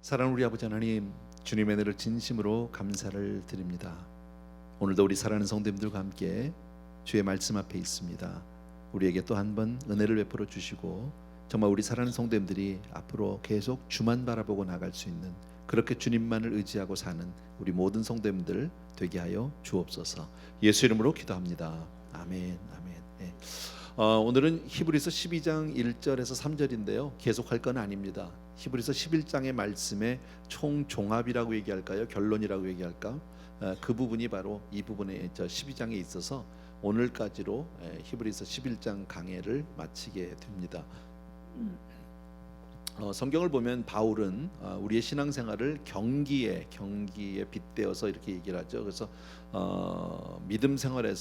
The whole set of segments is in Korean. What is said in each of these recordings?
사랑하는 우리 아버지 하나님, 주님의 은혜를 진심으로 감사를 드립니다. 오늘도 우리 사랑하는 성도님들과 함께 주의 말씀 앞에 있습니다. 우리에게 또 한 번 은혜를 베풀어 주시고 정말 우리 사랑하는 성도님들이 앞으로 계속 주만 바라보고 나갈 수 있는, 그렇게 주님만을 의지하고 사는 우리 모든 성도님들 되게 하여 주옵소서. 예수 이름으로 기도합니다. 아멘. 아멘. 네. 오늘은 히브리서 12장 1절에서 3절인데요. 계속할 건 아닙니다. 히브리서 11장의 말씀의 총종합이라고 얘기할까요? 결론이라고 얘기할까? 그 부분이 바로 이 부분에 12장에 있어서 오늘까지로 히브리서 11장 강해를 마치게 됩니다. 성경을 보면 바울은 우리의 신앙생활을 경기에 빗대어서 이렇게 얘기를 하죠. 그래서 믿음 생활은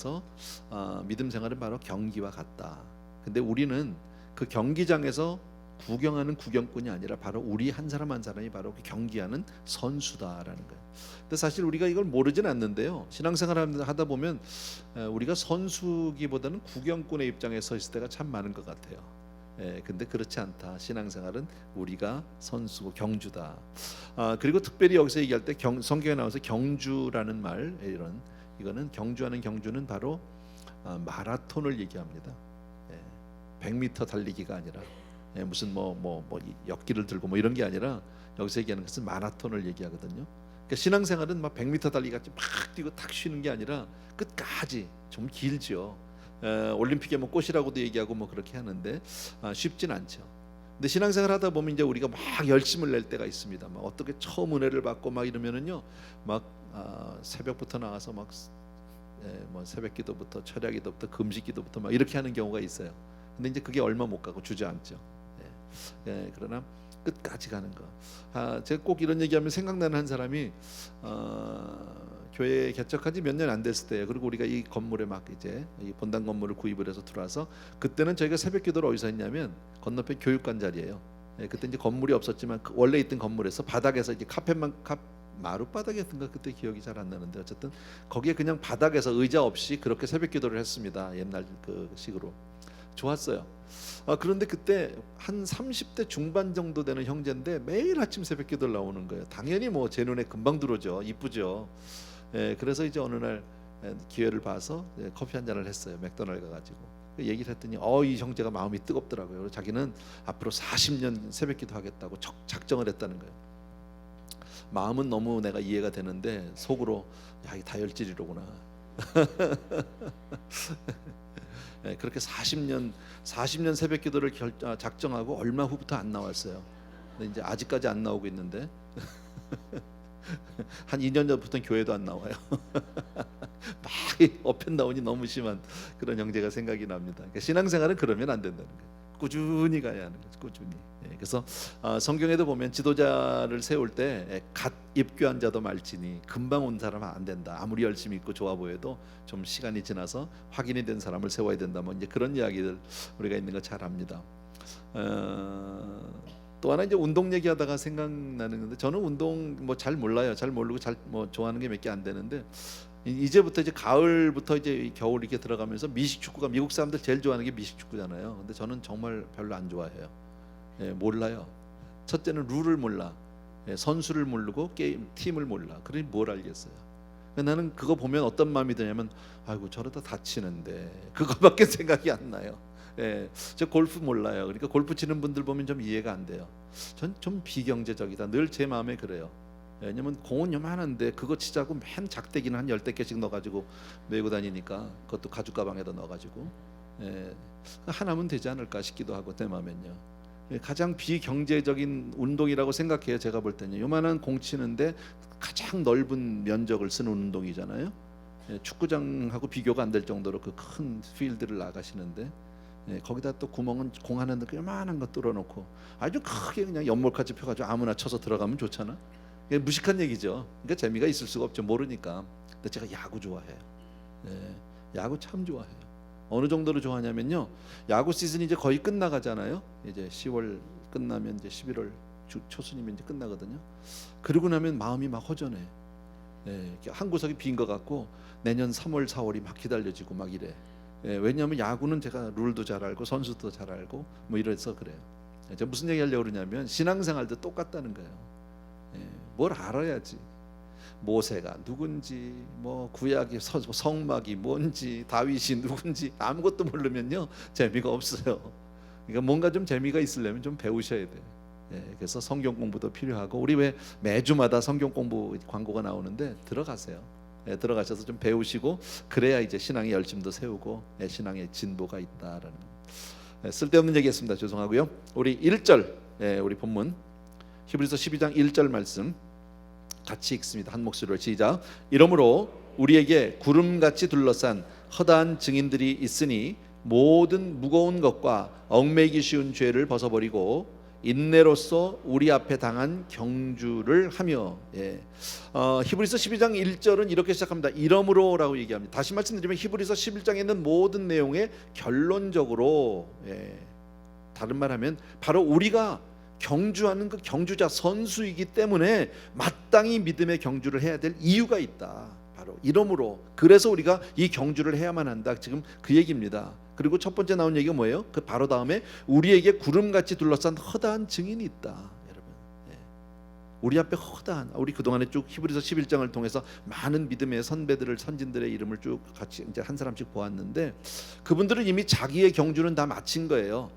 바로 경기와 같다. 근데 우리는 그 경기장에서 구경하는 구경꾼이 아니라 바로 우리 한 사람 한 사람이 바로 그 경기하는 선수다라는 거예요. 근데 사실 우리가 이걸 모르진 않는데요. 신앙생활 하다 보면 우리가 선수기보다는 구경꾼의 입장에 서 있을 때가 참 많은 것 같아요. 근데 그렇지 않다. 신앙생활은 우리가 선수고 경주다. 그리고 특별히 여기서 얘기할 때 성경에 나와서 경주라는 말, 이거는 경주는 바로 마라톤을 얘기합니다. 100m 달리기가 아니라 무슨 역기를 들고 뭐 이런 게 아니라 여기서 얘기하는 것은 마라톤을 얘기하거든요. 그러니까 신앙생활은 막 100m 달리기 막 뛰고 탁 쉬는 게 아니라 끝까지 좀 길죠. 올림픽에 뭐 꽃이라고도 얘기하고 뭐 그렇게 하는데 쉽진 않죠. 근데 신앙생활 하다 보면 이제 우리가 막 열심을 낼 때가 있습니다. 막 어떻게 처음 은혜를 받고 막 이러면은요, 막 새벽부터 나가서 막 뭐 새벽기도부터 철야기도부터 금식기도부터 막 이렇게 하는 경우가 있어요. 근데 이제 그게 얼마 못 가고 주저앉죠. 그러나 끝까지 가는 거. 제가 꼭 이런 얘기하면 생각나는 한 사람이 교회 개척한 지 몇 년 안 됐을 때예요. 그리고 우리가 이 건물에 막 이제 이 본당 건물을 구입을 해서 들어와서, 그때는 저희가 새벽기도를 어디서 했냐면 건너편 교육관 자리예요. 그때 이제 건물이 없었지만 원래 있던 건물에서 바닥에서 이제 마룻바닥이었던가 그때 기억이 잘 안 나는데, 어쨌든 거기에 그냥 바닥에서 의자 없이 그렇게 새벽기도를 했습니다. 옛날 그 식으로. 좋았어요. 그런데 그때 한 30대 중반 정도 되는 형제인데 매일 아침 새벽기도를 나오는 거예요. 당연히 뭐 제 눈에 금방 들어오죠. 이쁘죠. 그래서 이제 어느 날 기회를 봐서 커피 한 잔을 했어요. 맥도날드 가가지고 얘기를 했더니 이 형제가 마음이 뜨겁더라고요. 자기는 앞으로 40년 새벽기도 하겠다고 작정을 했다는 거예요. 마음은 너무 내가 이해가 되는데 속으로 야, 이 다혈질이로구나. 그렇게 40년 새벽기도를 작정하고 얼마 후부터 안 나왔어요. 근데 이제 아직까지 안 나오고 있는데 한 2년 전부터는 교회도 안 나와요. 막 업앤다운이 너무 심한 그런 형제가 생각이 납니다. 그러니까 신앙생활은 그러면 안 된다는 거예요. 꾸준히 가야 하는 거죠. 꾸준히. 그래서 성경에도 보면 지도자를 세울 때 갓 입교한 자도 말지니 금방 온 사람은 안 된다. 아무리 열심히 있고 좋아 보여도 좀 시간이 지나서 확인이 된 사람을 세워야 된다. 뭐 이제 그런 이야기들 우리가 있는 거 잘 압니다. 또 하나 이제 운동 얘기하다가 생각나는 건데, 저는 운동 뭐 잘 몰라요. 잘 모르고 뭐 좋아하는 게 몇 개 안 되는데, 이제부터 이제 가을부터 이제 겨울 이렇게 들어가면서 미식축구가, 미국 사람들 제일 좋아하는 게 미식축구잖아요. 근데 저는 정말 별로 안 좋아해요. 몰라요. 첫째는 룰을 몰라. 선수를 모르고 게임 팀을 몰라. 그러니 뭘 알겠어요. 나는 그거 보면 어떤 마음이 드냐면, 아이고 저러다 다치는데, 그거밖에 생각이 안 나요. 저 골프 몰라요. 그러니까 골프 치는 분들 보면 좀 이해가 안 돼요. 전 좀 비경제적이다. 늘 제 마음에 그래요. 왜냐면 공은 요만한데 그거 치자고 맨 작대기는 한 10대께씩 넣어가지고 메고 다니니까, 그것도 가죽 가방에다 넣어가지고 하나면 되지 않을까 싶기도 하고, 내 마음엔요. 가장 비경제적인 운동이라고 생각해요. 제가 볼 때는 요만한 공 치는데 가장 넓은 면적을 쓰는 운동이잖아요. 축구장하고 비교가 안 될 정도로 그 큰 필드를 나가시는데, 거기다 또 구멍은 공 하나 넣고 요만한 거 뚫어놓고 아주 크게 그냥 연못까지 펴가지고 아무나 쳐서 들어가면 좋잖아. 무식한 얘기죠. 그러니까 재미가 있을 수가 없죠. 모르니까. 근데 제가 야구 좋아해요. 야구 참 좋아해요. 어느 정도로 좋아하냐면요, 야구 시즌이 이제 거의 끝나가잖아요. 이제 10월 끝나면 이제 11월 초순이면 이제 끝나거든요. 그러고 나면 마음이 막 허전해. 한 구석이 빈 것 같고 내년 3월 4월이 막 기다려지고 막 이래. 왜냐하면 야구는 제가 룰도 잘 알고 선수도 잘 알고 뭐 이래서 그래요. 제가 무슨 얘기 하려고 그러냐면 신앙생활도 똑같다는 거예요. 뭘 알아야지. 모세가 누군지, 뭐 구약의 성막이 뭔지, 다윗이 누군지 아무것도 모르면요 재미가 없어요. 그러니까 뭔가 좀 재미가 있으려면 좀 배우셔야 돼. 그래서 성경 공부도 필요하고, 우리 왜 매주마다 성경 공부 광고가 나오는데 들어가세요. 들어가셔서 좀 배우시고, 그래야 이제 신앙의 열심도 세우고 신앙의 진보가 있다라는. 쓸데없는 얘기했습니다. 죄송하고요. 우리 1절, 우리 본문 히브리서 12장 1절 말씀 같이 읽습니다. 한 목소리로 시작. 이러므로 우리에게 구름같이 둘러싼 허다한 증인들이 있으니 모든 무거운 것과 얽매이기 쉬운 죄를 벗어버리고 인내로써 우리 앞에 당한 경주를 하며. 히브리서 12장 1절은 이렇게 시작합니다. 이러므로라고 얘기합니다. 다시 말씀드리면 히브리서 11장에 있는 모든 내용의 결론적으로, 다른 말하면 바로 우리가 경주하는 그 경주자 선수이기 때문에 마땅히 믿음의 경주를 해야 될 이유가 있다. 바로 이러므로, 그래서 우리가 이 경주를 해야만 한다. 지금 그 얘기입니다. 그리고 첫 번째 나온 얘기가 뭐예요? 그 바로 다음에 우리에게 구름같이 둘러싼 허다한 증인이 있다. 여러분, 우리 앞에 허다한, 우리 그동안에 쭉 히브리서 11장을 통해서 많은 믿음의 선배들을, 선진들의 이름을 쭉 같이 이제 한 사람씩 보았는데, 그분들은 이미 자기의 경주는 다 마친 거예요.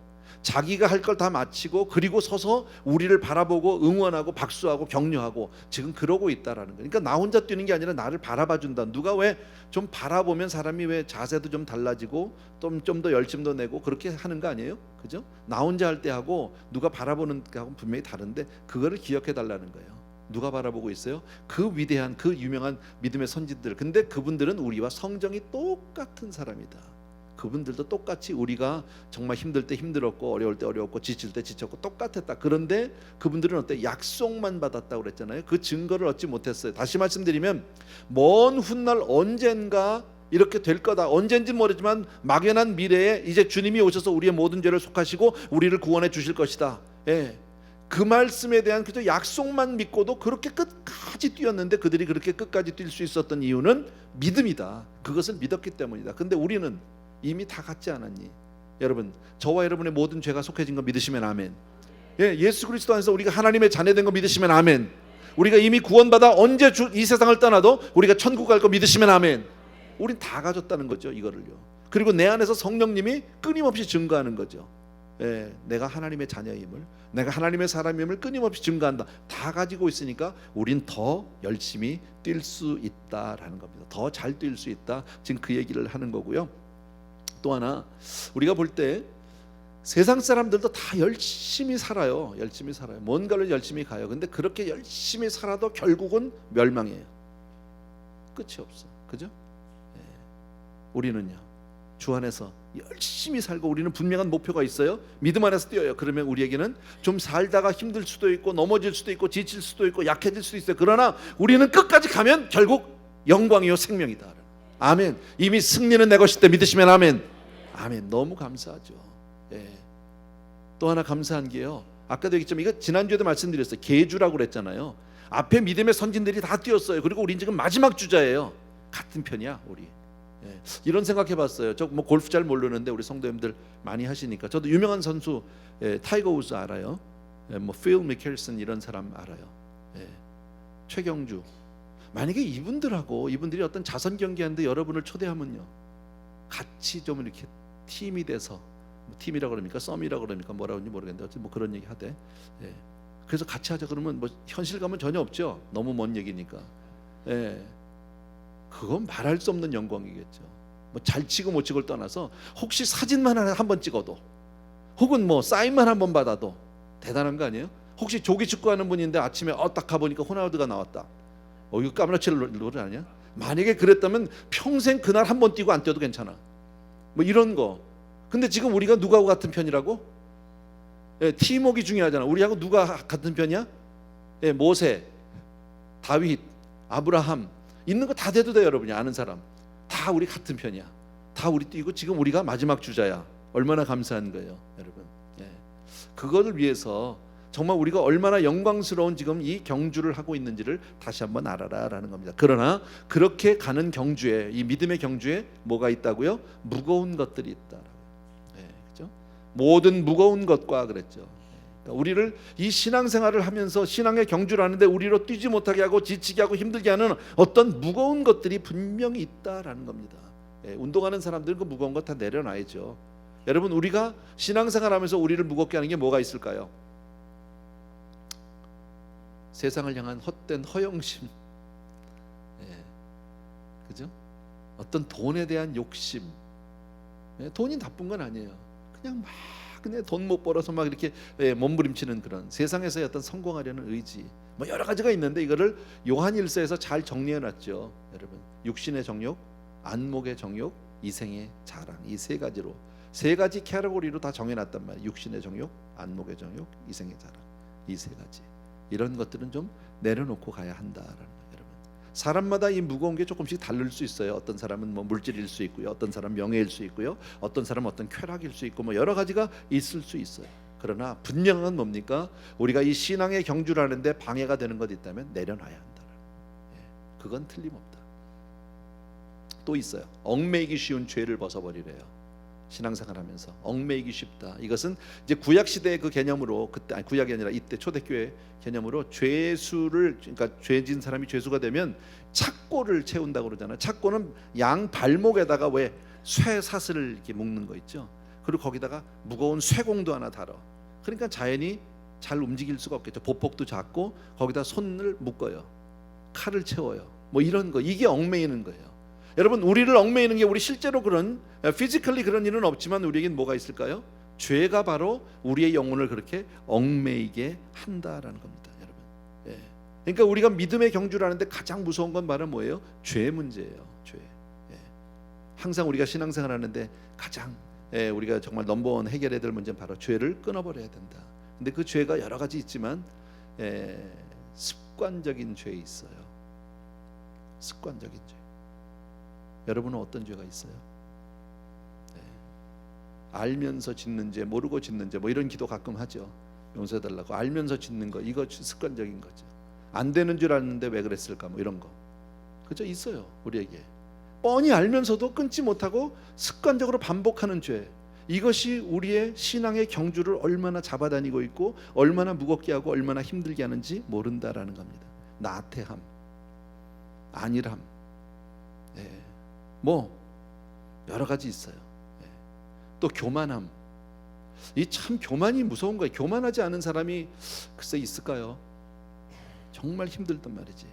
자기가 할 걸 다 마치고, 그리고 서서 우리를 바라보고 응원하고 박수하고 격려하고 지금 그러고 있다라는 거예요. 그러니까 나 혼자 뛰는 게 아니라 나를 바라봐 준다. 누가 왜 좀 바라보면 사람이 왜 자세도 좀 달라지고 좀 더 열심도 내고 그렇게 하는 거 아니에요? 그죠? 나 혼자 할 때 하고 누가 바라보는 거하고 분명히 다른데, 그거를 기억해 달라는 거예요. 누가 바라보고 있어요? 그 위대한, 그 유명한 믿음의 선진들. 근데 그분들은 우리와 성정이 똑같은 사람이다. 그분들도 똑같이 우리가 정말 힘들 때 힘들었고, 어려울 때 어려웠고, 지칠 때 지쳤고 똑같았다. 그런데 그분들은 어때? 약속만 받았다고 그랬잖아요. 그 증거를 얻지 못했어요. 다시 말씀드리면, 먼 훗날 언젠가 이렇게 될 거다. 언젠지 모르지만 막연한 미래에 이제 주님이 오셔서 우리의 모든 죄를 속하시고 우리를 구원해 주실 것이다. 그 말씀에 대한 그저 약속만 믿고도 그렇게 끝까지 뛰었는데, 그들이 그렇게 끝까지 뛸 수 있었던 이유는 믿음이다. 그것을 믿었기 때문이다. 근데 우리는 이미 다 갖지 않았니? 여러분, 저와 여러분의 모든 죄가 속해진 거 믿으시면 아멘. 예수 그리스도 안에서 우리가 하나님의 자녀된 거 믿으시면 아멘. 우리가 이미 구원받아 언제 이 세상을 떠나도 우리가 천국 갈 거 믿으시면 아멘. 우린 다 가졌다는 거죠, 이거를요. 그리고 내 안에서 성령님이 끊임없이 증거하는 거죠. 내가 하나님의 자녀임을, 내가 하나님의 사람임을 끊임없이 증거한다. 다 가지고 있으니까 우린 더 열심히 뛸 수 있다라는 겁니다. 더 잘 뛸 수 있다. 지금 그 얘기를 하는 거고요. 또 하나, 우리가 볼 때 세상 사람들도 다 열심히 살아요. 열심히 살아요. 뭔가를 열심히 가요. 근데 그렇게 열심히 살아도 결국은 멸망해요. 끝이 없어. 그죠? 우리는요, 주 안에서 열심히 살고, 우리는 분명한 목표가 있어요. 믿음 안에서 뛰어요. 그러면 우리에게는 좀 살다가 힘들 수도 있고, 넘어질 수도 있고, 지칠 수도 있고, 약해질 수도 있어요. 그러나 우리는 끝까지 가면 결국 영광이요 생명이다. 아멘. 이미 승리는 내 것일 때 믿으시면 아멘. 아멘. 너무 감사하죠. 또 하나 감사한 게요, 아까도 얘기했지만 이거 지난주에도 말씀드렸어요. 계주라고 그랬잖아요. 앞에 믿음의 선진들이 다 뛰었어요. 그리고 우린 지금 마지막 주자예요. 같은 편이야 우리. 이런 생각해봤어요. 저 뭐 골프 잘 모르는데 우리 성도님들 많이 하시니까, 저도 유명한 선수 타이거 우즈 알아요. 뭐 필 미켈슨 이런 사람 알아요. 최경주. 만약에 이분들이 어떤 자선 경기하는데 여러분을 초대하면요, 같이 좀 이렇게 팀이 돼서, 팀이라고 그럽니까, 썸이라고 그럽니까, 뭐라고 하는지 모르겠는데 어쨌든 뭐 그런 얘기 하대. 그래서 같이 하자 그러면 뭐 현실감은 전혀 없죠. 너무 먼 얘기니까. 그건 말할 수 없는 영광이겠죠. 뭐 잘 치고 못 치고를 떠나서 혹시 사진만 한 번 찍어도, 혹은 뭐 사인만 한 번 받아도 대단한 거 아니에요? 혹시 조기 축구하는 분인데 아침에 딱 가보니까 호날두가 나왔다. 이거 까무라칠 노래 아니야? 만약에 그랬다면 평생 그날 한 번 뛰고 안 뛰어도 괜찮아. 뭐 이런 거. 근데 지금 우리가 누구하고 같은 편이라고? 팀워크가 중요하잖아. 우리하고 누가 같은 편이야? 모세, 다윗, 아브라함 있는 거 다 돼도 돼. 여러분이 아는 사람 다 우리 같은 편이야. 다 우리 뛰고 지금 우리가 마지막 주자야. 얼마나 감사한 거예요, 여러분. 그거를 위해서 정말 우리가 얼마나 영광스러운 지금 이 경주를 하고 있는지를 다시 한번 알아라라는 겁니다. 그러나 그렇게 가는 경주에, 이 믿음의 경주에 뭐가 있다고요? 무거운 것들이 있다. 그렇죠? 모든 무거운 것과 그랬죠. 않습니까? 우리를 이 신앙생활을 하면서 신앙의 경주를 하는데 우리로 뛰지 못하게 하고 지치게 하고 힘들게 하는 어떤 무거운 것들이 분명히 있다라는 겁니다. 운동하는 사람들은 그 무거운 거 다 내려놔야죠. 여러분, 우리가 신앙생활하면서 우리를 무겁게 하는 게 뭐가 있을까요? 세상을 향한 헛된 허영심, 그죠? 어떤 돈에 대한 욕심. 돈이 나쁜 건 아니에요. 그냥 막 그냥 돈 못 벌어서 막 이렇게 몸부림치는 그런 세상에서의 어떤 성공하려는 의지, 뭐 여러 가지가 있는데 이거를 요한일서에서 잘 정리해놨죠. 여러분, 육신의 정욕, 안목의 정욕, 이생의 자랑, 이 세 가지로, 세 가지 캐러고리로 다 정해놨단 말이에요. 육신의 정욕, 안목의 정욕, 이생의 자랑, 이 세 가지. 이런 것들은 좀 내려놓고 가야 한다라는 거예요. 여러분, 사람마다 이 무거운 게 조금씩 다를 수 있어요. 어떤 사람은 뭐 물질일 수 있고요, 어떤 사람은 명예일 수 있고요, 어떤 사람은 어떤 쾌락일 수 있고, 뭐 여러 가지가 있을 수 있어요. 그러나 분명한 건 뭡니까? 우리가 이 신앙의 경주를 하는데 방해가 되는 것 있다면 내려놔야 한다. 그건 틀림없다. 또 있어요. 얽매이기 쉬운 죄를 벗어버리래요. 신앙생활하면서 얽매이기 쉽다. 이것은 이제 구약 시대의 그 개념으로, 그때 아니 구약이 아니라 이때 초대교회 개념으로 죄수를, 그러니까 죄진 사람이 죄수가 되면 착고를 채운다고 그러잖아요. 착고는 양 발목에다가 왜 쇠사슬을 이렇게 묶는 거 있죠. 그리고 거기다가 무거운 쇠공도 하나 달아. 그러니까 자연히 잘 움직일 수가 없겠죠. 보폭도 작고 거기다 손을 묶어요. 칼을 채워요. 뭐 이런 거, 이게 얽매이는 거예요. 여러분, 우리를 얽매이는 게, 우리 실제로 그런 피지컬리 그런 일은 없지만 우리에겐 뭐가 있을까요? 죄가 바로 우리의 영혼을 그렇게 얽매이게 한다라는 겁니다, 여러분. 그러니까 우리가 믿음의 경주를 하는데 가장 무서운 건 바로 뭐예요? 죄 문제예요. 죄. 항상 우리가 신앙생활 하는데 가장 우리가 정말 넘버원 해결해야 될 문제는 바로 죄를 끊어버려야 된다. 근데 그 죄가 여러 가지 있지만 습관적인 죄 있어요. 습관적인 죄. 여러분은 어떤 죄가 있어요? 알면서 짓는 죄, 모르고 짓는 죄, 뭐 이런 기도 가끔 하죠. 용서해달라고. 알면서 짓는 거, 이거 습관적인 거죠. 안 되는 줄 아는데 왜 그랬을까, 뭐 이런 거, 그죠? 있어요, 우리에게. 뻔히 알면서도 끊지 못하고 습관적으로 반복하는 죄, 이것이 우리의 신앙의 경주를 얼마나 잡아다니고 있고 얼마나 무겁게 하고 얼마나 힘들게 하는지 모른다라는 겁니다. 나태함, 안일함, 뭐 여러 가지 있어요. 또 교만함. 이 참 교만이 무서운 거예요. 교만하지 않은 사람이 글쎄 있을까요? 정말 힘들단 말이지.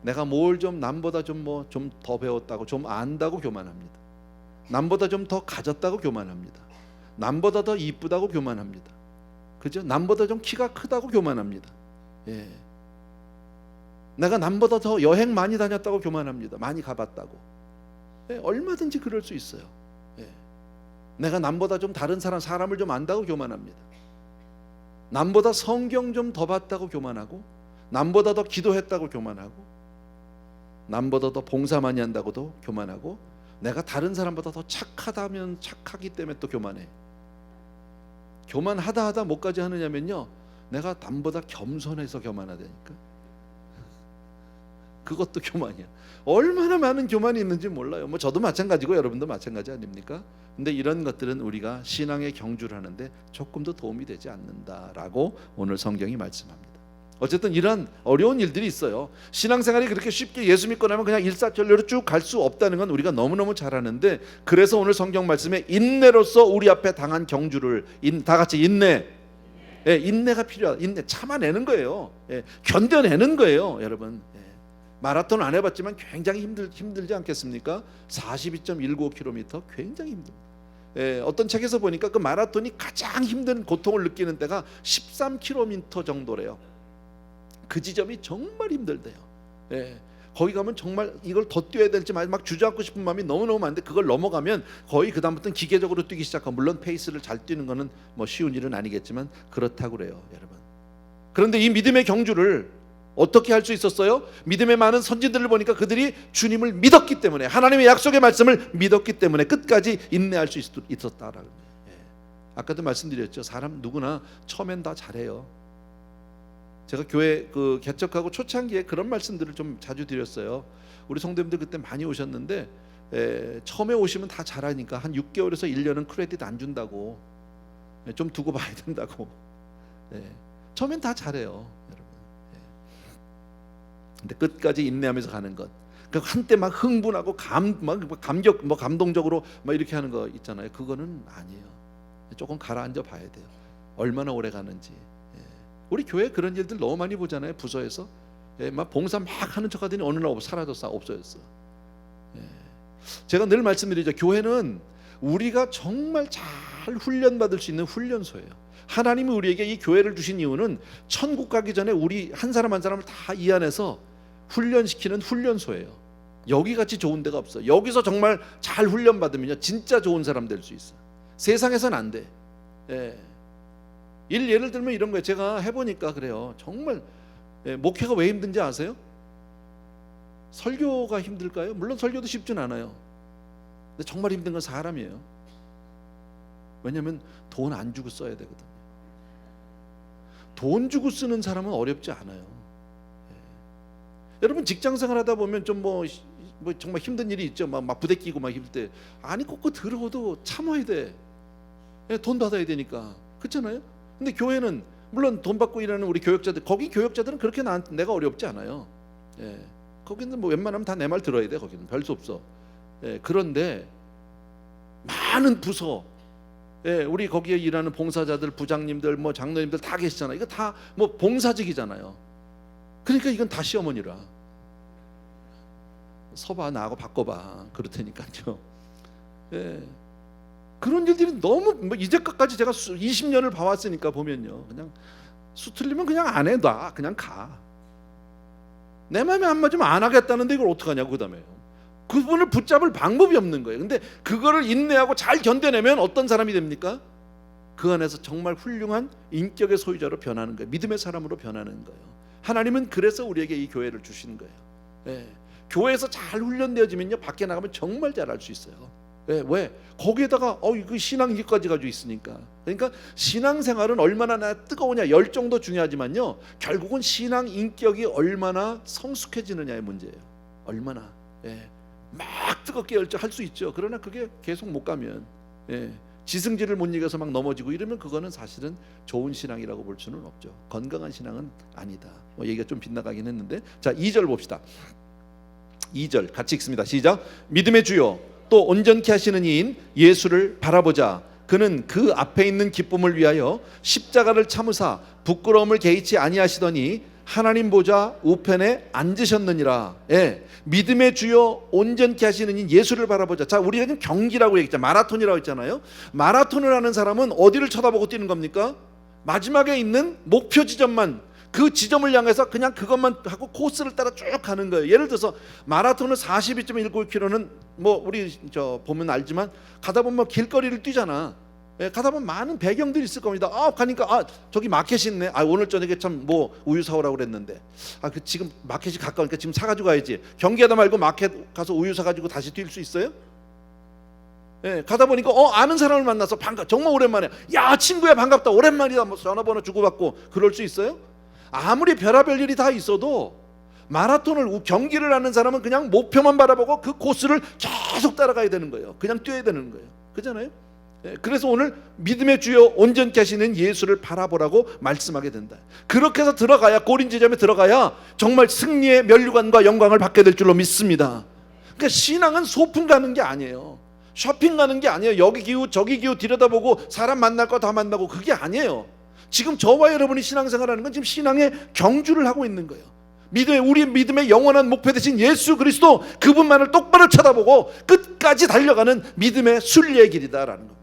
내가 뭘 좀 남보다 좀 더 배웠다고, 좀 안다고 교만합니다. 남보다 좀 더 가졌다고 교만합니다. 남보다 더 이쁘다고 교만합니다. 그죠? 남보다 좀 키가 크다고 교만합니다. 내가 남보다 더 여행 많이 다녔다고 교만합니다. 많이 가봤다고. 얼마든지 그럴 수 있어요. 내가 남보다 좀 다른 사람을 좀 안다고 교만합니다. 남보다 성경 좀 더 봤다고 교만하고, 남보다 더 기도했다고 교만하고, 남보다 더 봉사 많이 한다고도 교만하고, 내가 다른 사람보다 더 착하다면 착하기 때문에 또 교만해. 교만하다 뭐까지 하느냐면요, 내가 남보다 겸손해서 교만하다니까. 그것도 교만이야. 얼마나 많은 교만이 있는지 몰라요. 뭐 저도 마찬가지고 여러분도 마찬가지 아닙니까? 근데 이런 것들은 우리가 신앙의 경주를 하는데 조금도 도움이 되지 않는다라고 오늘 성경이 말씀합니다. 어쨌든 이런 어려운 일들이 있어요. 신앙생활이 그렇게 쉽게 예수 믿고 나면 그냥 일사천리로 쭉 갈 수 없다는 건 우리가 너무너무 잘 아는데, 그래서 오늘 성경 말씀에 인내로서 우리 앞에 당한 경주를, 다 같이 인내. 인내가 필요하다. 인내, 참아내는 거예요. 견뎌내는 거예요, 여러분. 마라톤 안 해봤지만 굉장히 힘들지 않겠습니까? 42.195km 굉장히 힘듭니다. 어떤 책에서 보니까 그 마라톤이 가장 힘든 고통을 느끼는 때가 13km 정도래요. 그 지점이 정말 힘들대요. 거기 가면 정말 이걸 더 뛰어야 될지 막 주저앉고 싶은 마음이 너무너무 많은데, 그걸 넘어가면 거의 그 다음부터는 기계적으로 뛰기 시작하고, 물론 페이스를 잘 뛰는 거는 뭐 쉬운 일은 아니겠지만 그렇다고 그래요, 여러분. 그런데 이 믿음의 경주를 어떻게 할 수 있었어요? 믿음의 많은 선진들을 보니까 그들이 주님을 믿었기 때문에, 하나님의 약속의 말씀을 믿었기 때문에 끝까지 인내할 수 있었다라는 거예요. 아까도 말씀드렸죠. 사람 누구나 처음엔 다 잘해요. 제가 교회 그 개척하고 초창기에 그런 말씀들을 좀 자주 드렸어요. 우리 성도님들 그때 많이 오셨는데, 처음에 오시면 다 잘하니까 한 6개월에서 1년은 크레딧 안 준다고, 좀 두고 봐야 된다고. 예. 처음엔 다 잘해요, 여러분. 예. 근데 끝까지 인내하면서 가는 것. 그 한때 막 흥분하고 막 감격, 뭐 감동적으로 막 이렇게 하는 거 있잖아요. 그거는 아니에요. 조금 가라앉아 봐야 돼요. 얼마나 오래 가는지. 예. 우리 교회 그런 일들 너무 많이 보잖아요. 부서에서 예, 막 봉사 막 하는 척하더니 어느 날 사라졌어, 없어졌어. 예. 제가 늘 말씀드리죠. 교회는 우리가 정말 잘 훈련받을 수 있는 훈련소예요. 하나님이 우리에게 이 교회를 주신 이유는 천국 가기 전에 우리 한 사람 한 사람을 다 이 안에서 훈련시키는 훈련소예요. 여기 같이 좋은 데가 없어. 여기서 정말 잘 훈련받으면요 진짜 좋은 사람 될 수 있어. 세상에서는 안 돼. 예. 예를 들면 이런 거예요. 제가 해보니까 그래요. 정말 목회가 왜 힘든지 아세요? 설교가 힘들까요? 물론 설교도 쉽진 않아요. 근데 정말 힘든 건 사람이에요. 왜냐하면 돈 안 주고 써야 되거든요. 돈 주고 쓰는 사람은 어렵지 않아요. 여러분 직장생활 하다 보면 좀 뭐 정말 힘든 일이 있죠. 막 부대끼고 막 힘들 때 아니 꼭 들어도 참아야 돼. 돈 받아야 되니까. 그렇잖아요. 근데 교회는 물론 돈 받고 일하는 우리 교역자들, 거기 교역자들은 그렇게 내가 어렵지 않아요. 예. 거기는 뭐 웬만하면 다 내 말 들어야 돼. 거기는 별 수 없어. 예. 그런데 많은 부서, 예, 우리 거기에 일하는 봉사자들, 부장님들, 뭐 장로님들 다 계시잖아요. 이거 다 뭐 봉사직이잖아요. 그러니까 이건 다 시어머니라. 서봐, 나하고 바꿔봐. 그렇다니까요. 예. 그런 일들이 너무 뭐 이제까지 제가 20년을 봐왔으니까 보면요, 그냥 수 틀리면 그냥 안 해, 놔, 그냥 가. 내 마음에 안 맞으면 안 하겠다는데 이걸 어떡하냐고. 그다음에 그분을 붙잡을 방법이 없는 거예요. 근데 그거를 인내하고 잘 견뎌내면 어떤 사람이 됩니까? 그 안에서 정말 훌륭한 인격의 소유자로 변하는 거예요. 믿음의 사람으로 변하는 거예요. 하나님은 그래서 우리에게 이 교회를 주신 거예요. 예. 교회에서 잘 훈련되어지면요, 밖에 나가면 정말 잘할 수 있어요. 왜? 거기에다가 그 신앙인격까지 가지고 있으니까. 그러니까 신앙생활은 얼마나 뜨거우냐, 열정도 중요하지만요, 결국은 신앙인격이 얼마나 성숙해지느냐의 문제예요. 얼마나. 예. 막 뜨겁게 열정할 수 있죠. 그러나 그게 계속 못 가면, 예, 지승질을 못 이겨서 막 넘어지고 이러면 그거는 사실은 좋은 신앙이라고 볼 수는 없죠. 건강한 신앙은 아니다. 뭐 얘기가 좀 빗나가긴 했는데, 자 2절 봅시다. 2절 같이 읽습니다. 시작. 믿음의 주요 또 온전케 하시는 이인 예수를 바라보자. 그는 그 앞에 있는 기쁨을 위하여 십자가를 참으사 부끄러움을 개의치 아니하시더니 하나님 보좌 우편에 앉으셨느니라. 예, 믿음의 주요 온전케 하시는 이 예수를 바라보자. 자, 우리가 지금 경기라고 얘기했잖아요. 마라톤이라고 했잖아요. 마라톤을 하는 사람은 어디를 쳐다보고 뛰는 겁니까? 마지막에 있는 목표 지점만, 그 지점을 향해서 그냥 그것만 하고 코스를 따라 쭉 가는 거예요. 예를 들어서 마라톤을 42.19km는 뭐 우리 보면 알지만 가다 보면 길거리를 뛰잖아. 예, 가다 보면 많은 배경들이 있을 겁니다. 가니까 저기 마켓이 있네. 오늘 저녁에 참 뭐 우유 사오라고 그랬는데 그 지금 마켓이 가까우니까 지금 사가지고 가야지. 경기하다 말고 마켓 가서 우유 사가지고 다시 뛸 수 있어요? 예, 가다 보니까 아는 사람을 만나서 정말 오랜만에, 야 친구야 반갑다, 오랜만이다, 뭐 전화번호 주고받고 그럴 수 있어요? 아무리 별의별 일이 다 있어도 마라톤을, 경기를 하는 사람은 그냥 목표만 바라보고 그 코스를 계속 따라가야 되는 거예요. 그냥 뛰어야 되는 거예요. 그렇잖아요? 그래서 오늘 믿음의 주요 온전케 하시는 예수를 바라보라고 말씀하게 된다. 그렇게 해서 들어가야, 골인 지점에 들어가야 정말 승리의 면류관과 영광을 받게 될 줄로 믿습니다. 그러니까 신앙은 소풍 가는 게 아니에요. 쇼핑 가는 게 아니에요. 여기 기후 저기 기후 들여다보고 사람 만날 거 다 만나고, 그게 아니에요. 지금 저와 여러분이 신앙생활하는 건 지금 신앙의 경주를 하고 있는 거예요. 우리 믿음의 영원한 목표 되신 예수 그리스도, 그분만을 똑바로 쳐다보고 끝까지 달려가는 믿음의 순례의 길이다라는 겁니다.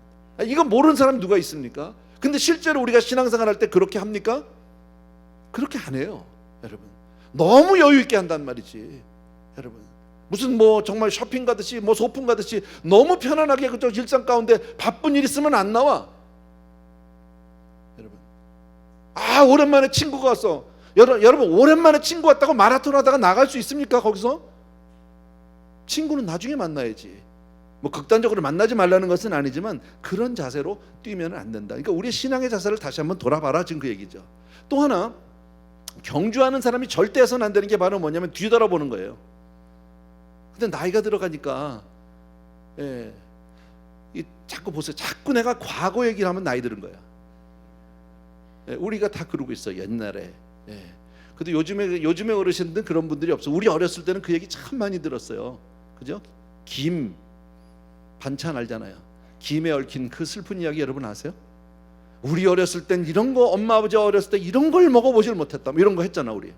이거 모르는 사람 누가 있습니까? 근데 실제로 우리가 신앙생활 할 때 그렇게 합니까? 그렇게 안 해요, 여러분. 너무 여유 있게 한단 말이지, 여러분. 무슨 뭐 정말 쇼핑 가듯이, 뭐 소풍 가듯이 너무 편안하게 그저 일상 가운데 바쁜 일 있으면 안 나와, 여러분. 오랜만에 친구가 왔어. 여러분, 오랜만에 친구 왔다고 마라톤 하다가 나갈 수 있습니까? 거기서 친구는 나중에 만나야지. 뭐 극단적으로 만나지 말라는 것은 아니지만 그런 자세로 뛰면 안 된다. 그러니까 우리의 신앙의 자세를 다시 한번 돌아봐라, 지금 그 얘기죠. 또 하나, 경주하는 사람이 절대 해서는 안 되는 게 바로 뭐냐면 뒤돌아보는 거예요. 근데 나이가 들어가니까, 자꾸 보세요. 자꾸 내가 과거 얘기를 하면 나이 들은 거야. 우리가 다 그러고 있어 옛날에. 근데 요즘에 어르신들은 그런 분들이 없어. 우리 어렸을 때는 그 얘기 참 많이 들었어요. 그죠? 김 반찬 알잖아요. 김에 얽힌 그 슬픈 이야기 여러분 아세요? 우리 어렸을 땐 이런 거, 엄마 아버지 어렸을 때 이런 걸 먹어보질 못했다, 뭐 이런 거 했잖아 우리.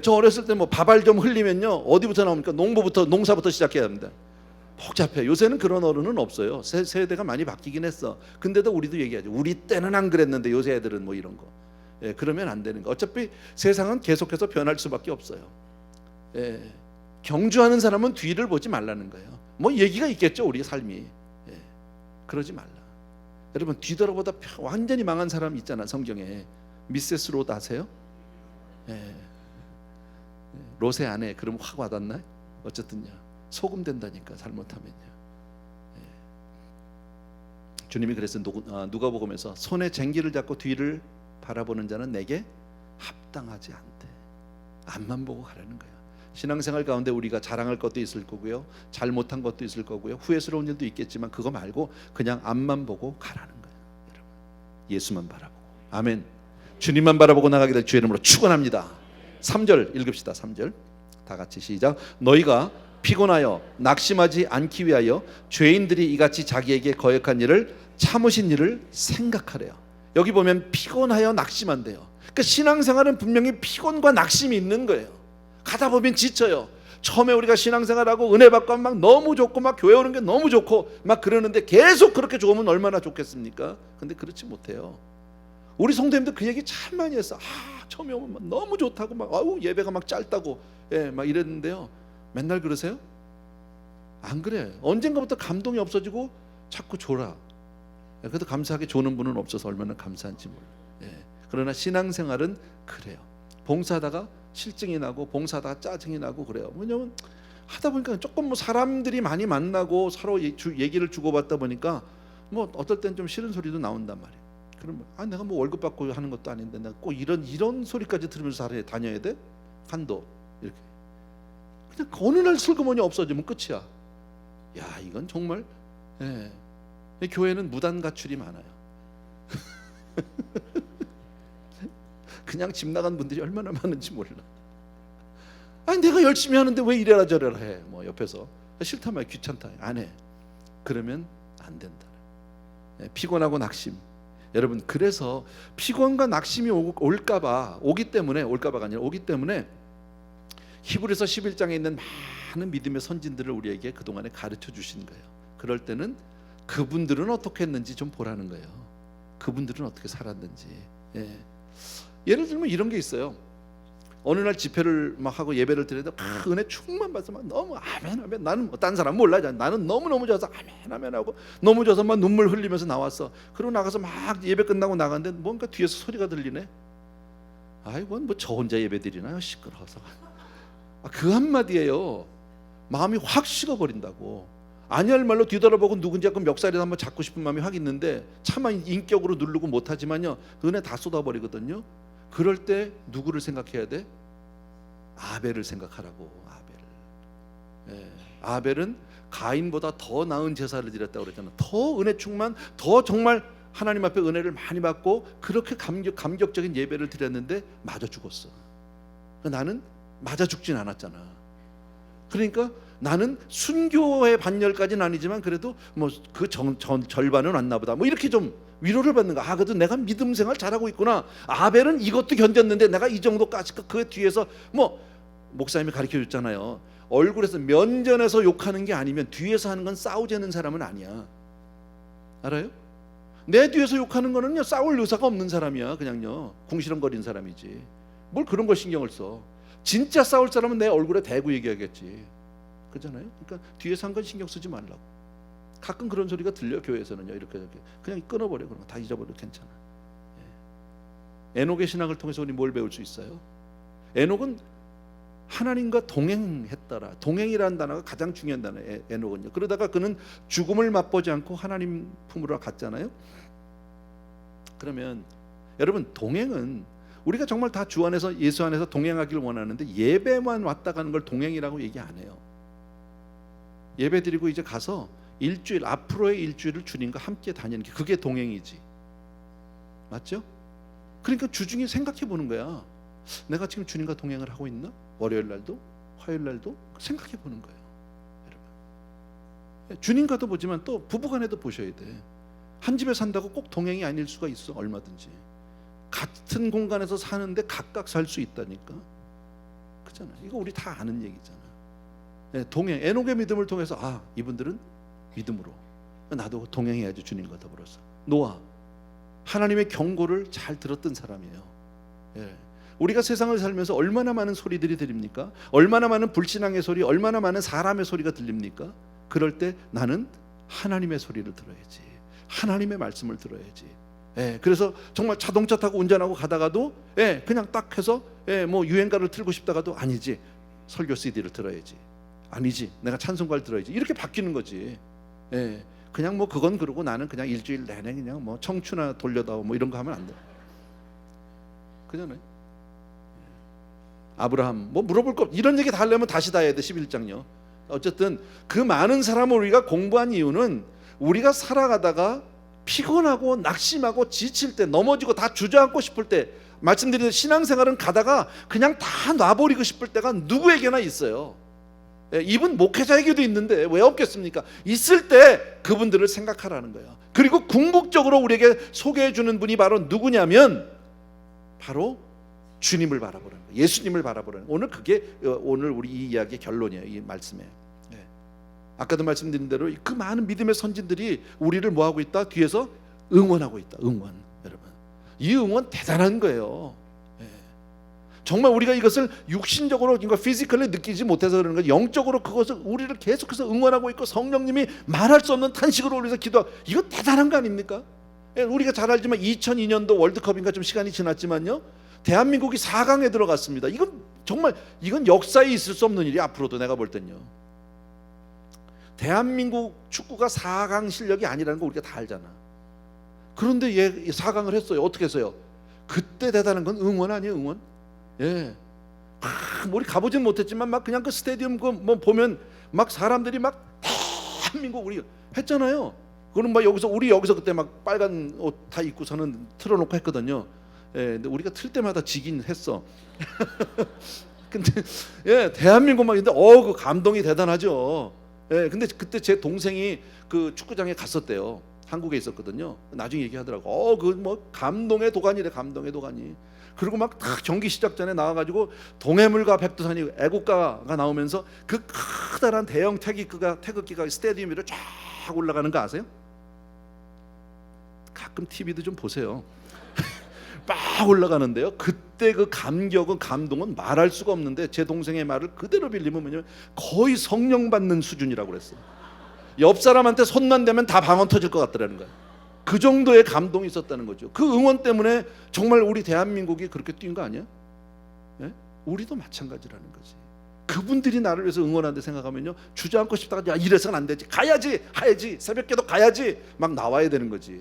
저 어렸을 때 뭐 밥알 좀 흘리면요 어디부터 나옵니까? 농사부터 시작해야 합니다. 복잡해. 요새는 그런 어른은 없어요. 세대가 많이 바뀌긴 했어. 근데도 우리도 얘기하죠. 우리 때는 안 그랬는데 요새 애들은 뭐 이런 거. 그러면 안 되는 거. 어차피 세상은 계속해서 변할 수밖에 없어요. 경주하는 사람은 뒤를 보지 말라는 거예요. 뭐 얘기가 있겠죠 우리 삶이. 그러지 말라. 여러분 뒤돌아보다 완전히 망한 사람 있잖아 성경에. 미세스 로드 아세요? 롯의 아내. 그럼 확 와닿나요? 어쨌든요 소금 된다니까 잘못하면요. 주님이 그래서 누가복음에서 손에 쟁기를 잡고 뒤를 바라보는 자는 내게 합당하지 않대. 앞만 보고 가라는 거야. 신앙생활 가운데 우리가 자랑할 것도 있을 거고요, 잘못한 것도 있을 거고요, 후회스러운 일도 있겠지만 그거 말고 그냥 앞만 보고 가라는 거예요. 여러분 예수만 바라보고. 아멘. 주님만 바라보고 나가게 될 주의 이름으로 축원합니다. 3절 읽읍시다. 3절 다 같이 시작. 너희가 피곤하여 낙심하지 않기 위하여 죄인들이 이같이 자기에게 거역한 일을 참으신 일을 생각하래요. 여기 보면 피곤하여 낙심한대요. 그러니까 신앙생활은 분명히 피곤과 낙심이 있는 거예요. 가다 보면 지쳐요. 처음에 우리가 신앙생활하고 은혜 받고 막 너무 좋고 막 교회 오는 게 너무 좋고 막 그러는데 계속 그렇게 좋으면 얼마나 좋겠습니까? 근데 그렇지 못해요. 우리 성도님들 그 얘기 참 많이 했어. 처음에 오면 막 너무 좋다고 막 예배가 막 짧다고 막 이랬는데요. 맨날 그러세요? 안 그래. 언젠가부터 감동이 없어지고 자꾸 졸아. 그래도 감사하게 조는 분은 없어서 얼마나 감사한지 몰라. 그러나 신앙생활은 그래요. 봉사하다가 실증이 나고 봉사하다가 짜증이 나고 그래요. 왜냐면 하다 보니까 조금 뭐 사람들이 많이 만나고 서로 얘기를 주고받다 보니까 뭐 어떨 땐 좀 싫은 소리도 나온단 말이에요. 그러면 내가 뭐 월급 받고 하는 것도 아닌데 내가 꼭 이런 소리까지 들으면서 다녀야 돼? 한도 이렇게. 그냥 어느 날 슬그머니 없어지면 끝이야. 야 이건 정말 교회는 무단 가출이 많아요. 그냥 집 나간 분들이 얼마나 많은지 몰라. 내가 열심히 하는데 왜 이래라 저래라 해. 뭐 옆에서 싫다 말 귀찮다 안 해. 그러면 안 된다. 피곤하고 낙심. 여러분 그래서 피곤과 낙심이 올까봐 올까봐가 아니라 오기 때문에 히브리서 11장에 있는 많은 믿음의 선진들을 우리에게 그동안에 가르쳐 주신 거예요. 그럴 때는 그분들은 어떻게 했는지 좀 보라는 거예요. 그분들은 어떻게 살았는지. 예를 들면 이런 게 있어요. 어느 날 집회를 막 하고 예배를 드려도 은혜 충만 받아서 막 너무 아멘 아멘. 나는 딴 사람 몰라. 나는 너무 좋아서 아멘 아멘 하고 너무 좋아서 막 눈물 흘리면서 나왔어. 그러고 나가서 막 예배 끝나고 나갔는데 뭔가 뒤에서 소리가 들리네. 아이고 뭐 저 혼자 예배 드리나요? 시끄러워서. 그 한마디예요. 마음이 확 식어버린다고. 아니할 말로 뒤돌아보고 누군지 약간 멱살이나 한번 잡고 싶은 마음이 확 있는데 차마 인격으로 누르고 못하지만요 은혜 다 쏟아버리거든요. 그럴 때 누구를 생각해야 돼? 아벨을 생각하라고. 아벨은 가인보다 더 나은 제사를 드렸다고 그랬잖아. 더 은혜 충만, 더 정말 하나님 앞에 은혜를 많이 받고 그렇게 감격적인 예배를 드렸는데 맞아 죽었어. 나는 맞아 죽진 않았잖아. 그러니까 나는 순교의 반열까지는 아니지만 그래도 뭐 그 절반은 왔나 보다. 뭐 이렇게 좀 위로를 받는 거야. 그래도 내가 믿음 생활 잘하고 있구나. 아벨은 이것도 견뎠는데 내가 이 정도까지 그 뒤에서 뭐 목사님이 가르쳐 줬잖아요. 얼굴에서 면전에서 욕하는 게 아니면 뒤에서 하는 건 싸우자는 사람은 아니야. 알아요? 내 뒤에서 욕하는 거는요 싸울 의사가 없는 사람이야. 그냥요 궁시렁거리는 사람이지. 뭘 그런 걸 신경을 써. 진짜 싸울 사람은 내 얼굴에 대고 얘기하겠지. 그잖아요. 그러니까 뒤에서 한 건 신경 쓰지 말라고. 가끔 그런 소리가 들려 교회에서는요. 이렇게 그냥 끊어버려. 그런 거 다 잊어버려. 괜찮아. 에녹의 신학을 통해서 우리 뭘 배울 수 있어요? 에녹은 하나님과 동행했더라. 동행이라는 단어가 가장 중요한 단어예요. 에녹은요. 그러다가 그는 죽음을 맛보지 않고 하나님 품으로 갔잖아요. 그러면 여러분 동행은 우리가 정말 다 주 안에서 예수 안에서 동행하기를 원하는데 예배만 왔다 가는 걸 동행이라고 얘기 안 해요. 예배 드리고 이제 가서 일주일 앞으로의 일주일을 주님과 함께 다니는 게 그게 동행이지. 맞죠? 그러니까 주중에 생각해 보는 거야. 내가 지금 주님과 동행을 하고 있나? 월요일 날도 화요일 날도 생각해 보는 거예요. 여러분, 주님과도 보지만 또 부부간에도 보셔야 돼. 한 집에 산다고 꼭 동행이 아닐 수가 있어. 얼마든지 같은 공간에서 사는데 각각 살 수 있다니까. 그잖아. 이거 우리 다 아는 얘기잖아. 동행, 에녹의 믿음을 통해서 이분들은 믿음으로 나도 동행해야지 주님과 더불어서. 노아, 하나님의 경고를 잘 들었던 사람이에요. 우리가 세상을 살면서 얼마나 많은 소리들이 들립니까? 얼마나 많은 불신앙의 소리, 얼마나 많은 사람의 소리가 들립니까? 그럴 때 나는 하나님의 소리를 들어야지. 하나님의 말씀을 들어야지. 그래서 정말 자동차 타고 운전하고 가다가도 그냥 딱 해서 뭐 유행가를 틀고 싶다가도 아니지, 설교 CD를 들어야지. 아니지, 내가 찬송가를 들어야지. 이렇게 바뀌는 거지. 그냥 뭐 그건 그러고 나는 그냥 일주일 내내 그냥 뭐 청춘아 돌려다오 뭐 이런 거 하면 안 돼. 그잖아요. 아브라함 뭐 물어볼 거 이런 얘기 다 하려면 다시 다 해야 돼. 11장요. 어쨌든 그 많은 사람을 우리가 공부한 이유는 우리가 살아가다가 피곤하고 낙심하고 지칠 때, 넘어지고 다 주저앉고 싶을 때, 말씀드린 신앙생활은 가다가 그냥 다 놔버리고 싶을 때가 누구에게나 있어요. 이분 목회자에게도 있는데 왜 없겠습니까? 있을 때 그분들을 생각하라는 거예요. 그리고 궁극적으로 우리에게 소개해 주는 분이 바로 누구냐면 바로 주님을 바라보라는 거예요. 예수님을 바라보라는 거예요. 오늘 그게 오늘 우리 이 이야기의 결론이에요. 이 말씀에. 아까도 말씀드린 대로 그 많은 믿음의 선진들이 우리를 뭐하고 있다? 뒤에서 응원하고 있다. 응원. 여러분, 이 응원 대단한 거예요. 정말 우리가 이것을 육신적으로, 그러니까 피지컬리 느끼지 못해서 그러는 거예요. 영적으로 그것을 우리를 계속해서 응원하고 있고 성령님이 말할 수 없는 탄식으로 우리에서 기도하고, 이거 대단한 거 아닙니까? 우리가 잘 알지만 2002년도 월드컵인가 좀 시간이 지났지만요, 대한민국이 4강에 들어갔습니다. 이건 역사에 있을 수 없는 일이 앞으로도 내가 볼 땐요. 대한민국 축구가 4강 실력이 아니라는 거 우리가 다 알잖아. 그런데 4강을 했어요. 어떻게 했어요? 그때 대단한 건 응원 아니에요, 응원? 우리 가보진 못했지만 막 그냥 그 스테디움 뭐 보면 막 사람들이 막 대한민국 우리 했잖아요. 그럼 막 여기서 그때 막 빨간 옷 다 입고서는 틀어놓고 했거든요. 근데 우리가 틀 때마다 지긴 했어. 근데 대한민국 막 있는데 그 감동이 대단하죠. 근데 그때 제 동생이 그 축구장에 갔었대요. 한국에 있었거든요. 나중에 얘기하더라고. 그 뭐 감동의 도가니래, 감동의 도가니. 그리고 막 다 경기 시작 전에 나와가지고 동해물과 백두산이 애국가가 나오면서 그 커다란 대형 태극기가 스테디움 위로 쫙 올라가는 거 아세요? 가끔 TV도 좀 보세요. 막 올라가는데요. 그때 그 감격은, 감동은 말할 수가 없는데, 제 동생의 말을 그대로 빌리면 뭐냐면 거의 성령 받는 수준이라고 그랬어요. 옆 사람한테 손만 대면 다 방언 터질 것 같더라는 거예요. 그 정도의 감동이 있었다는 거죠. 그 응원 때문에 정말 우리 대한민국이 그렇게 뛴 거 아니야? 우리도 마찬가지라는 거지. 그분들이 나를 위해서 응원하는데 생각하면요, 주저앉고 싶다가 야, 이래서는 안 되지, 가야지, 하야지, 새벽기도 가야지, 막 나와야 되는 거지.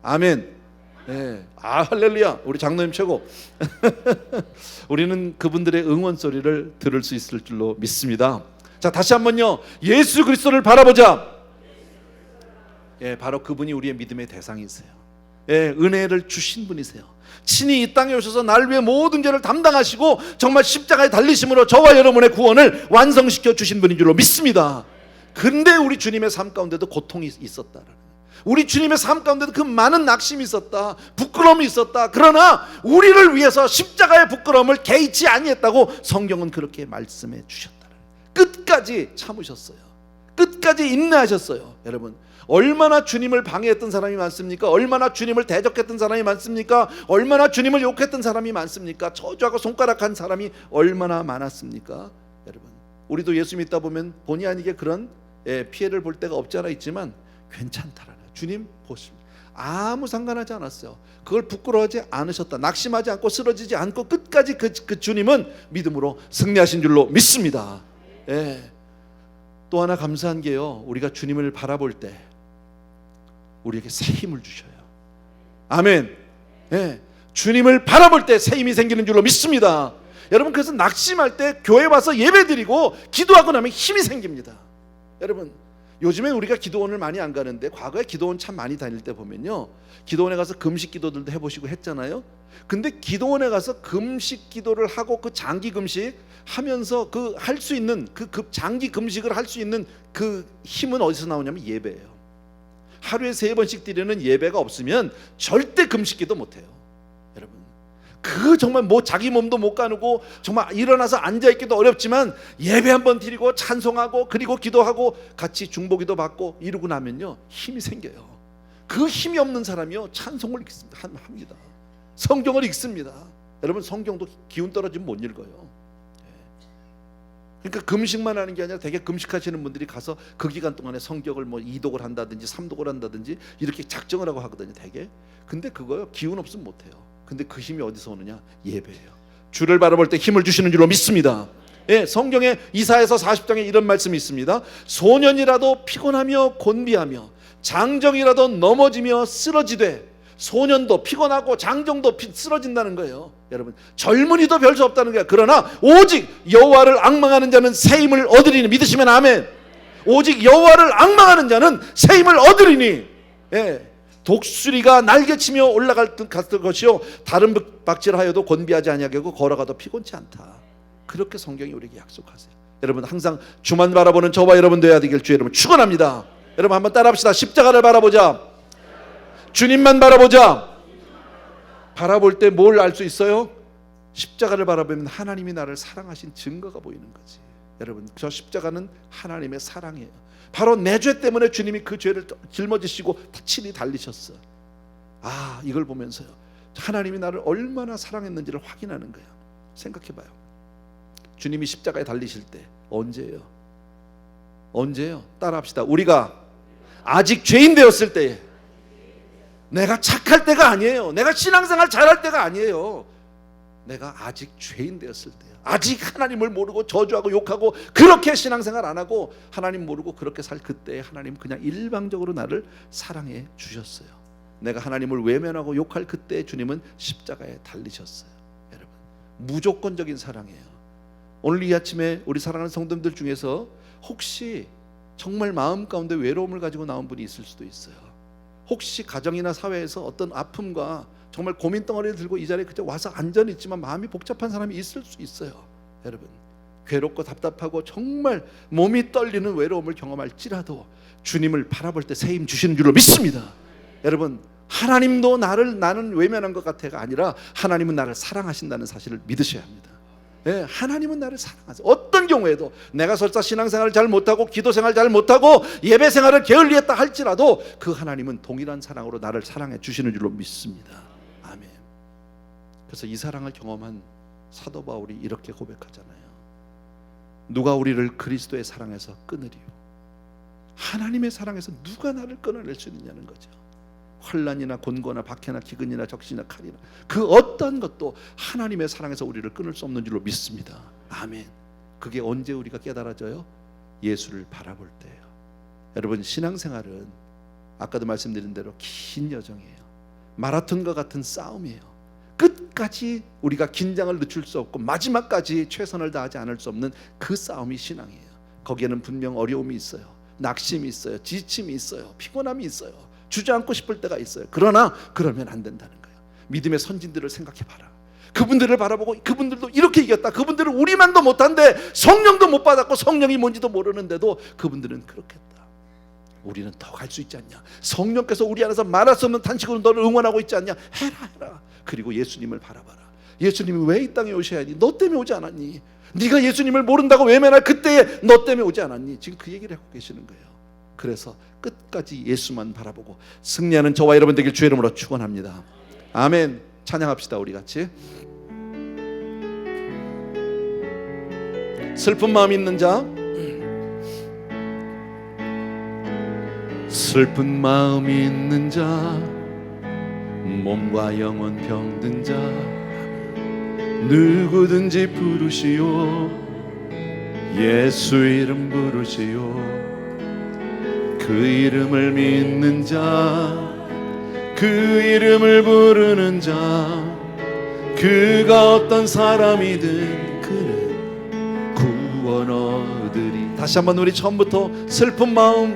아멘. 할렐루야. 우리 장로님 최고. 우리는 그분들의 응원 소리를 들을 수 있을 줄로 믿습니다. 자, 다시 한번요, 예수 그리스도를 바라보자. 바로 그분이 우리의 믿음의 대상이세요. 은혜를 주신 분이세요. 친히 이 땅에 오셔서 나를 위해 모든 죄를 담당하시고 정말 십자가에 달리심으로 저와 여러분의 구원을 완성시켜 주신 분인 줄로 믿습니다. 근데 우리 주님의 삶 가운데도 고통이 있었다라는, 우리 주님의 삶 가운데도 그 많은 낙심이 있었다, 부끄러움이 있었다. 그러나 우리를 위해서 십자가의 부끄러움을 개의치 아니했다고 성경은 그렇게 말씀해 주셨다. 끝까지 참으셨어요. 끝까지 인내하셨어요. 여러분, 얼마나 주님을 방해했던 사람이 많습니까? 얼마나 주님을 대적했던 사람이 많습니까? 얼마나 주님을 욕했던 사람이 많습니까? 저주하고 손가락한 사람이 얼마나 많았습니까? 여러분, 우리도 예수 믿다 보면 본의 아니게 그런 피해를 볼 때가 없지 않아 있지만 괜찮다라는, 주님 보십니다. 아무 상관하지 않았어요. 그걸 부끄러워하지 않으셨다. 낙심하지 않고 쓰러지지 않고 끝까지 그 주님은 믿음으로 승리하신 줄로 믿습니다. 또 하나 감사한 게요, 우리가 주님을 바라볼 때 우리에게 새 힘을 주셔요. 아멘. 주님을 바라볼 때 새 힘이 생기는 줄로 믿습니다. 여러분, 그래서 낙심할 때 교회 와서 예배드리고 기도하고 나면 힘이 생깁니다. 여러분, 요즘엔 우리가 기도원을 많이 안 가는데 과거에 기도원 참 많이 다닐 때 보면요, 기도원에 가서 금식 기도들도 해보시고 했잖아요. 근데 기도원에 가서 금식 기도를 하고 그 장기 금식 하면서 그 할 수 있는 그 장기 금식을 할 수 있는 그 힘은 어디서 나오냐면 예배예요. 하루에 3번씩 드리는 예배가 없으면 절대 금식 기도 못해요. 여러분, 그 정말 뭐 자기 몸도 못 가누고 정말 일어나서 앉아있기도 어렵지만 예배 한번 드리고 찬송하고 그리고 기도하고 같이 중보기도 받고 이러고 나면요, 힘이 생겨요. 그 힘이 없는 사람이요, 찬송을 합니다. 성경을 읽습니다. 여러분, 성경도 기운 떨어지면 못 읽어요. 그러니까 금식만 하는 게 아니라 되게 금식하시는 분들이 가서 그 기간 동안에 성경을 뭐 2독을 한다든지 3독을 한다든지 이렇게 작정을 하고 하거든요, 되게. 근데 그거요, 기운 없으면 못해요. 근데 그 힘이 어디서 오느냐? 예배예요. 주를 바라볼 때 힘을 주시는 줄로 믿습니다. 예, 성경에 이사야서 40장에 이런 말씀이 있습니다. 소년이라도 피곤하며 곤비하며 장정이라도 넘어지며 쓰러지되, 소년도 피곤하고 장정도 쓰러진다는 거예요. 여러분, 젊은이도 별 수 없다는 거예요. 그러나 오직 여호와를 앙망하는 자는 새 힘을 얻으리니. 믿으시면 아멘. 오직 여호와를 앙망하는 자는 새 힘을 얻으리니. 예. 독수리가 날개치며 올라갈 것이요 다른 박질하여도 곤비하지 아니하고 걸어가도 피곤치 않다. 그렇게 성경이 우리에게 약속하세요. 여러분, 항상 주만 바라보는 저와 여러분 되어야 되길 주 여러분 축원합니다. 여러분, 한번 따라합시다. 십자가를 바라보자. 주님만 바라보자. 바라볼 때 뭘 알 수 있어요? 십자가를 바라보면 하나님이 나를 사랑하신 증거가 보이는 거지. 여러분, 저 십자가는 하나님의 사랑이에요. 바로 내 죄 때문에 주님이 그 죄를 짊어지시고 친히 달리셨어. 아, 이걸 보면서요, 하나님이 나를 얼마나 사랑했는지를 확인하는 거예요. 생각해봐요. 주님이 십자가에 달리실 때 언제예요? 언제예요? 따라합시다. 우리가 아직 죄인 되었을 때에, 내가 착할 때가 아니에요. 내가 신앙생활 잘할 때가 아니에요. 내가 아직 죄인 되었을 때요. 아직 하나님을 모르고 저주하고 욕하고 그렇게 신앙생활 안 하고 하나님 모르고 그렇게 살 그때에 하나님 그냥 일방적으로 나를 사랑해 주셨어요. 내가 하나님을 외면하고 욕할 그때에 주님은 십자가에 달리셨어요. 여러분, 무조건적인 사랑이에요. 오늘 이 아침에 우리 사랑하는 성도님들 중에서 혹시 정말 마음 가운데 외로움을 가지고 나온 분이 있을 수도 있어요. 혹시 가정이나 사회에서 어떤 아픔과 정말 고민 덩어리를 들고 이 자리에 그저 와서 앉아 있지만 마음이 복잡한 사람이 있을 수 있어요. 여러분, 괴롭고 답답하고 정말 몸이 떨리는 외로움을 경험할지라도 주님을 바라볼 때 새 힘 주시는 줄로 믿습니다. 여러분, 하나님도 나는 외면한 것 같아가 아니라 하나님은 나를 사랑하신다는 사실을 믿으셔야 합니다. 네, 하나님은 나를 사랑하세요. 어떤 경우에도 내가 설사 신앙생활을 잘 못하고 기도생활을 잘 못하고 예배생활을 게을리했다 할지라도 그 하나님은 동일한 사랑으로 나를 사랑해 주시는 줄로 믿습니다. 아멘. 그래서 이 사랑을 경험한 사도 바울이 이렇게 고백하잖아요. 누가 우리를 그리스도의 사랑에서 끊으리요? 하나님의 사랑에서 누가 나를 끊어낼 수 있느냐는 거죠. 환난이나 곤고나 박해나 기근이나 적신이나 칼이나 그 어떤 것도 하나님의 사랑에서 우리를 끊을 수 없는 줄로 믿습니다. 아멘. 그게 언제 우리가 깨달아져요? 예수를 바라볼 때예요. 여러분, 신앙생활은 아까도 말씀드린 대로 긴 여정이에요. 마라톤과 같은 싸움이에요. 끝까지 우리가 긴장을 늦출 수 없고 마지막까지 최선을 다하지 않을 수 없는 그 싸움이 신앙이에요. 거기에는 분명 어려움이 있어요. 낙심이 있어요. 지침이 있어요. 피곤함이 있어요. 주저앉고 싶을 때가 있어요. 그러나 그러면 안 된다는 거예요. 믿음의 선진들을 생각해봐라. 그분들을 바라보고 그분들도 이렇게 이겼다. 그분들은 우리만도 못한데 성령도 못 받았고 성령이 뭔지도 모르는데도 그분들은 그렇게 했다. 우리는 더 갈 수 있지 않냐? 성령께서 우리 안에서 말할 수 없는 탄식으로 너를 응원하고 있지 않냐? 해라. 그리고 예수님을 바라봐라. 예수님이 왜 이 땅에 오셔야 하니? 너 때문에 오지 않았니? 네가 예수님을 모른다고 외면할 그때에 너 때문에 오지 않았니? 지금 그 얘기를 하고 계시는 거예요. 그래서 끝까지 예수만 바라보고 승리하는 저와 여러분 되길 주의 이름으로 축원합니다. 아멘. 찬양합시다. 우리 같이. 슬픈 마음 있는 자, 슬픈 마음 있는 자, 몸과 영혼 병든 자, 누구든지 부르시오. 예수 이름 부르시오. 그 이름을 믿는 자, 그 이름을 부르는 자, 그가 어떤 사람이든 그는 구원 얻으리. 다시 한번 우리 처음부터 슬픈 마음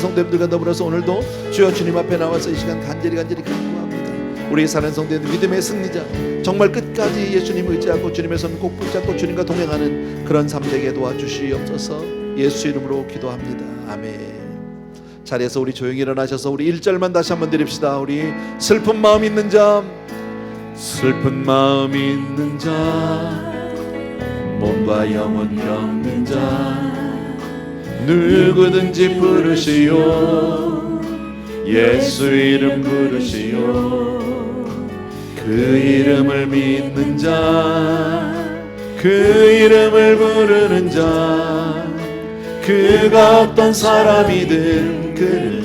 성도님들과 더불어서 오늘도 주여 주님 앞에 나와서 이 시간 간절히 간구합니다. 우리 사는 성도님들 믿음의 승리자, 정말 끝까지 예수님 의지하고 주님의 손 꼭 붙잡고 주님과 동행하는 그런 삶 되게 도와주시옵소서. 예수 이름으로 기도합니다. 아멘. 자리에서 우리 조용히 일어나셔서 우리 1절만 다시 한번 드립시다. 우리 슬픈 마음 있는 자, 슬픈 마음 있는 자, 몸과 영혼 겪는 자, 누구든지 부르시오. 예수 이름 부르시오. 그 이름을 믿는 자, 그 이름을 부르는 자, 그가 어떤 사람이든 그를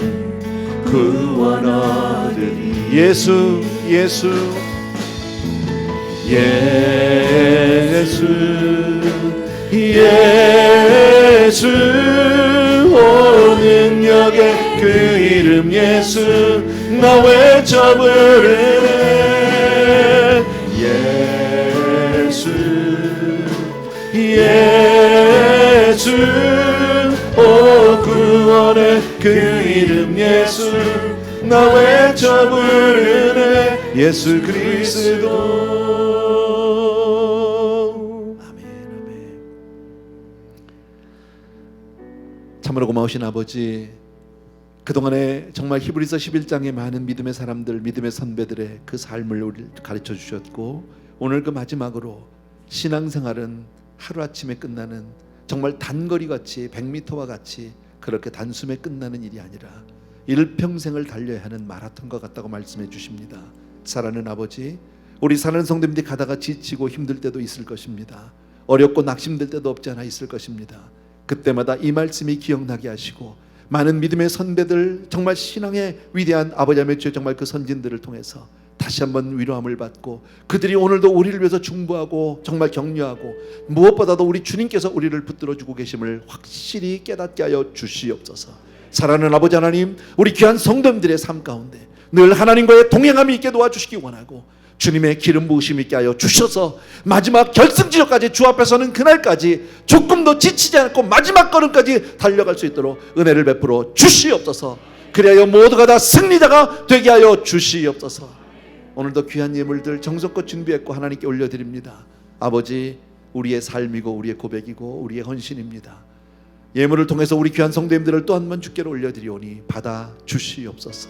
구원하리니. 예수 예수 예수 예수, 오 능력의 그 이름 예수, 나 외쳐 부르네. 예수 예수, 오 구원의 그 이름 예수, 나 외쳐 부르네. 예수 그리스도. 참으로 고마우신 아버지, 그동안에 정말 히브리서 11장의 많은 믿음의 사람들, 믿음의 선배들의 그 삶을 우리를 가르쳐 주셨고, 오늘 그 마지막으로 신앙생활은 하루아침에 끝나는 정말 단거리같이 100m와 같이 그렇게 단숨에 끝나는 일이 아니라 일평생을 달려야 하는 마라톤과 같다고 말씀해 주십니다. 사랑하는 아버지, 우리 사는 성도님들이 가다가 지치고 힘들 때도 있을 것입니다. 어렵고 낙심될 때도 없지 않아 있을 것입니다. 그때마다 이 말씀이 기억나게 하시고, 많은 믿음의 선배들, 정말 신앙의 위대한 아버지 하나님의 주의 정말 그 선진들을 통해서 다시 한번 위로함을 받고, 그들이 오늘도 우리를 위해서 중보하고 정말 격려하고, 무엇보다도 우리 주님께서 우리를 붙들어주고 계심을 확실히 깨닫게 하여 주시옵소서. 사랑하는 아버지 하나님, 우리 귀한 성도님들의 삶 가운데 늘 하나님과의 동행함이 있게 도와주시기 원하고, 주님의 기름 부으심 있게 하여 주셔서 마지막 결승지역까지 주 앞에 서는 그날까지 조금도 지치지 않고 마지막 걸음까지 달려갈 수 있도록 은혜를 베풀어 주시옵소서. 그리하여 모두가 다 승리자가 되게 하여 주시옵소서. 오늘도 귀한 예물들 정성껏 준비했고 하나님께 올려드립니다. 아버지, 우리의 삶이고 우리의 고백이고 우리의 헌신입니다. 예물을 통해서 우리 귀한 성도님들을 또 한 번 주께로 올려드리오니 받아 주시옵소서.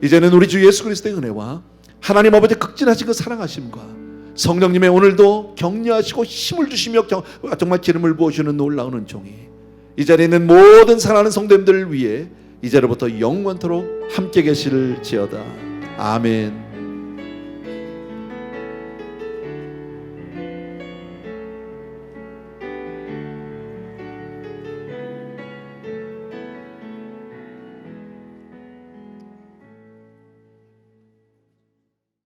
이제는 우리 주 예수 그리스도의 은혜와 하나님 아버지 극진하신 그 사랑하심과 성령님의 오늘도 격려하시고 힘을 주시며 정말 기름을 부어주는 놀라운 은총이 이 자리에 있는 모든 사랑하는 성도님들을 위해 이제로부터 영원토록 함께 계실지어다. 아멘.